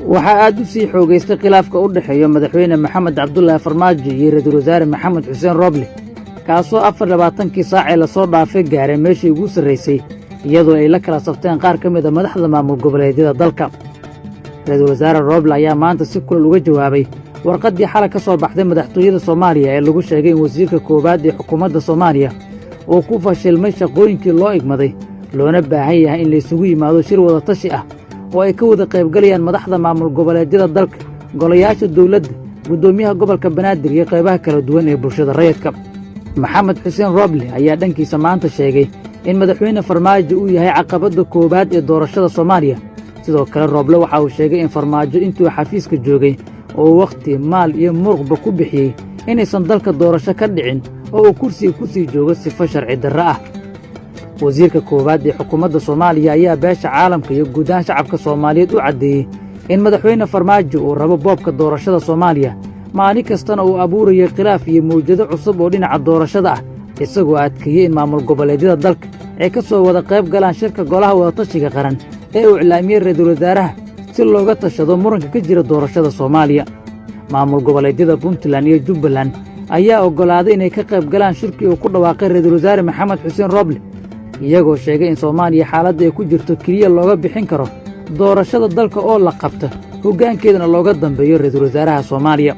waxaa aad u sii xoogaystay khilaafka u dhexeeya madaxweyne maxamed cabdulaahi farmaajo iyo ra'iisul wasaare maxamed xuseen rooble kaasoo 24kii saac ee lasoo dhaafay gaaray meeshii ugu sarraysay iyadoo ay la kala safteen qaar ka mid a madaxda maamul goboleedyada dalka. ra'iisul wasaare rooble ayaa maanta si kulal uga jawaabay warqaddii xalay ka soo baxday madaxtooyada Soomaaliya ee lagu sheegay in wasiirka koowaad ee xukuumadda Soomaaliya uu ku fashilmay shaqooyinkii loo igmaday loona baahan yahay in la isugu yimaado shir wada tashi ah oo ay ka wada qaybgalayaan madaxda maamul goboleedyada dalka, golayaasha dawladda, guddoomiyaha gobolka Banaadir iyo qaybaha kala duwan ee bulshada rayidka. maxamed xuseen rooble ayaa dhankiisa maanta sheegay in madaxweyne farmaajo uu yahay caqabadda koowaad ee doorashada Soomaaliya. sidoo kale rooble waxa uu sheegay in farmaajo intuu xafiiska joogay oo wakhti, maal iyo muruqba ku bixiyey inaysan dalka doorasho ka dhicin oo uu kursiga ku sii joogo sifo sharci darro ah. wasiirka koowaad ee xukuumadda Soomaaliya ayaa beesha caalamka iyo guud ahaan shacabka Soomaaliyeed u caddeeyey in madaxweyne farmaajo uu rabo boobka doorashada Soomaaliya, maalin kastana uu abuurayo khilaaf iyo mawjado cusub oo dhinaca doorashada ah, isagoo adkeeyey in maamul goboleedyada dalka ay ka soo wada qayb galaan shirka golaha wadatashiga qaran ee uu iclaamiyey ra'iisul wasaaraha si looga tashado muranka ka jira doorashada Soomaaliya. maamul goboleedyada Puntland iyo Jubbaland ayaa oggolaaday inay ka qayb galaan shirkii uu ku dhawaaqay ra'iisul wasaare maxamed xuseen rooble, iyagoo sheegay in Soomaaliya xaaladda ay ku jirto keliya looga bixin karo doorashada dalka oo la qabta hoggaankeedana looga dambeeyo ra'iisul wasaaraha Soomaaliya.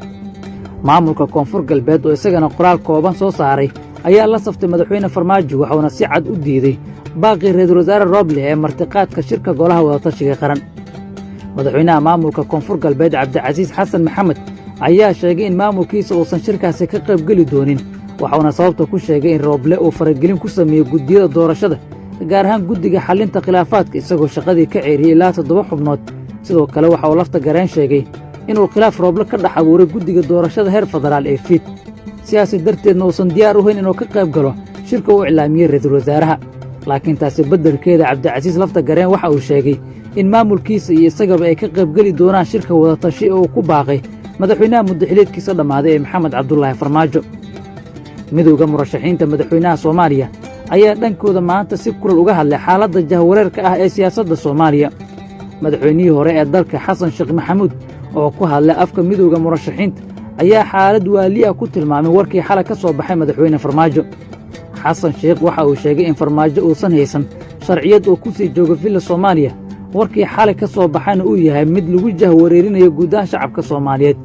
maamulka koonfur galbeed oo isagana qoraal kooban soo saaray ayaa la saftay madaxweyne farmaajo waxauna si cad u diiday baaqii ra'iisul wasaare rooble ee martiqaadka shirka golaha wadatashiga qaran. madaxweynaha maamulka koonfur galbeed cabdicasiis xasan maxamed ayaa sheegay in maamulkiisa uusan shirkaasi ka qaybgeli doonin, waxauna sababta ku sheegay in rooble uu faragelin ku sameeyey guddiyada doorashada, gaar ahaan guddiga xallinta khilaafaadka, isagoo shaqadii ka ceeriyey ilaa 7 xubnood. sidoo kale waxa uu lafta gareen sheegay inuu khilaaf rooble ka dhex abuuray guddiga doorashada heer federaal ee fiid, sidaasi darteedna uusan diyaar u hayn inuu ka qayb galo shirka uu iclaamiyey ra'iisul wasaaraha. laakiin taasi beddelkeeda cabdicasiis lafta gareen waxa uu sheegay in maamulkiisa iyo isagaba ay ka qaybgeli doonaan shirka wadatashi oo uu ku baaqay madaxweynaha muddaxileedkiisa dhammaaday ee maxamed cabdulaahi farmaajo. midowda murashaxiinta madaxweynaha Soomaaliya ayaa dhankooda maanta si kulal uga hadlay xaaladda jahwareerka ah ee siyaasadda Soomaaliya. madaxweynihii hore ee dalka xasan sheekh maxamuud oo ku hadlay afka midowda murashaxiinta ayaa xaalad waali ah ku tilmaamay warkii xalay ka soo baxay madaxweyne farmaajo. xasan sheekh waxa uu sheegay in farmaajo uusan haysan sharciyad oo ku sii jooga villa Soomaaliya, warkii xalay ka soo baxayna uu yahay mid lagu jahwareerinayo guud ahaan shacabka Soomaaliyeed,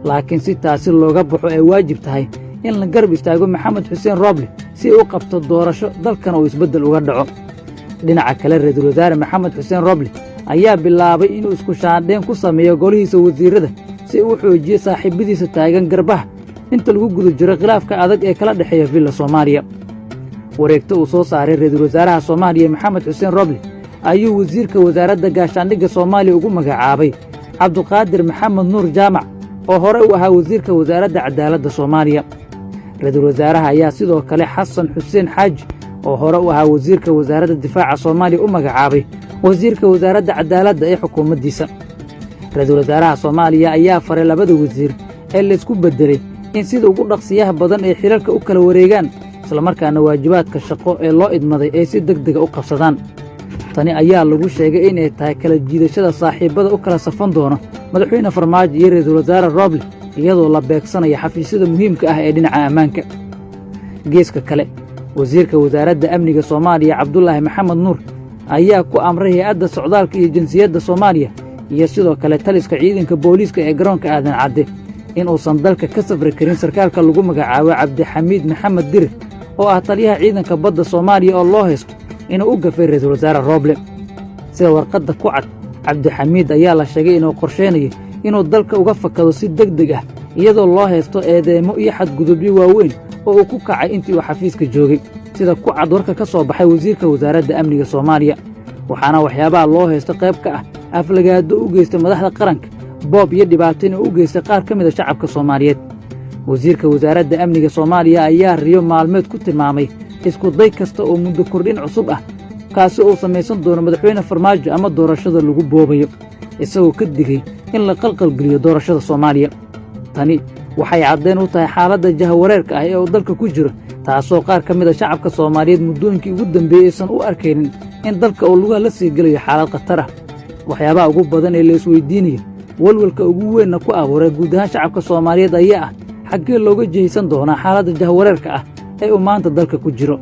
laakiin si taasi looga baxo ay waajib tahay in la garab istaago maxamed xuseen rooble si uu qabto doorasho dalkana uu isbeddel uga dhaco. dhinaca kale ra'iisul wasaare maxamed xuseen rooble ayaa bilaabay inuu isku shaandheen ku sameeyo golihiisa wasiirrada si uu xoojiyo saaxiibadiisa taagan garbaha inta lagu guda jiro khilaafka adag ee kala dhexeeya villa Soomaaliya. wareegto uu soo saaray ra'iisul wasaaraha Soomaaliya maxamed xuseen rooble ayuu wasiirka wasaaradda gaashaandhigga Soomaaliya ugu magacaabay cabduqaadir maxamed nuur jaamac oo hore u ahaa wasiirka wasaaradda cadaaladda Soomaaliya. ra'iisul wasaaraha ayaa sidoo kale xasan xuseen xaaji oo hore u ahaa wasiirka wasaaradda difaaca Soomaaliya u magacaabay wasiirka wasaaradda cadaaladda ee xukuumaddiisa. ra'iisul wasaaraha Soomaaliya ayaa faray labada wasiir ee laysku beddelay in sida ugu dhaqsiyaha badan ay xilalka u kala wareegaan, islamarkaana waajibaadka shaqo ee loo idmaday ay si degdega u qabsadaan. tani ayaa lagu sheegay inay tahay kala jiidashada saaxiibbada u kala safan doona madaxweyne farmaajo iyo ra'iisul wasaare rooble, iyadoo la beegsanaya xafiisyada muhiimka ah ee dhinaca ammaanka. geeska kale, wasiirka wasaaradda amniga Soomaaliya cabdulaahi maxamed nuur ayaa ku amray hay'adda socdaalka iyo jinsiyadda Soomaaliya iyo sidoo kale taliska ciidanka booliiska ee garoonka aadan cadde in uusan dalka ka safri karin sarkaalka lagu magacaabo cabdixamiid maxamed dirir oo ah taliyaha ciidanka badda Soomaaliya oo loo haysto inuu u gafay ra'iisul wasaare rooble. sida warqadda ku cad, cabdixamiid ayaa la sheegay inuu qorsheynayo inuu dalka uga fakado si degdeg ah iyadoo loo haysto eedeymo iyo xadgudubyo waaweyn oo uu ku kacay intii uu xafiiska joogay, sida ku cad warka ka soo baxay wasiirka wasaaradda amniga Soomaaliya. waxaana waxyaabaha loo haysto qayb ka ah aflagaado u geystay madaxda qaranka, boob iyo dhibaato u geystay qaar ka mid a shacabka Soomaaliyeed. wasiirka wasaaradda amniga Soomaaliya ayaa riyo maalmeed ku tilmaamay isku day kasta oo muddo kordhin cusub ah kaasi uu samaysan doono madaxweyne farmaajo ama doorashada lagu boobayo, isagoo ka digay in la qalqalgeliyo doorashada Soomaaliya. tani waxay caddayn u tahay xaaladda jahwareerka ah ee uu dalka ku jiro, taasoo qaar ka mid a shacabka Soomaaliyeed muddooyinkii ugu dambeeyey aysan u arkaynin in dalka uu lugaha la sii gelayo xaalad khatar ah. waxyaabaha ugu badan ee la isweydiinayo walwalka ugu weynna ku abuuray guud ahaan shacabka soomaaliyeed ayaa ah xaggee looga jihaysan doonaa xaaladda jahwareerka ah ee uu maanta dalka ku jiro.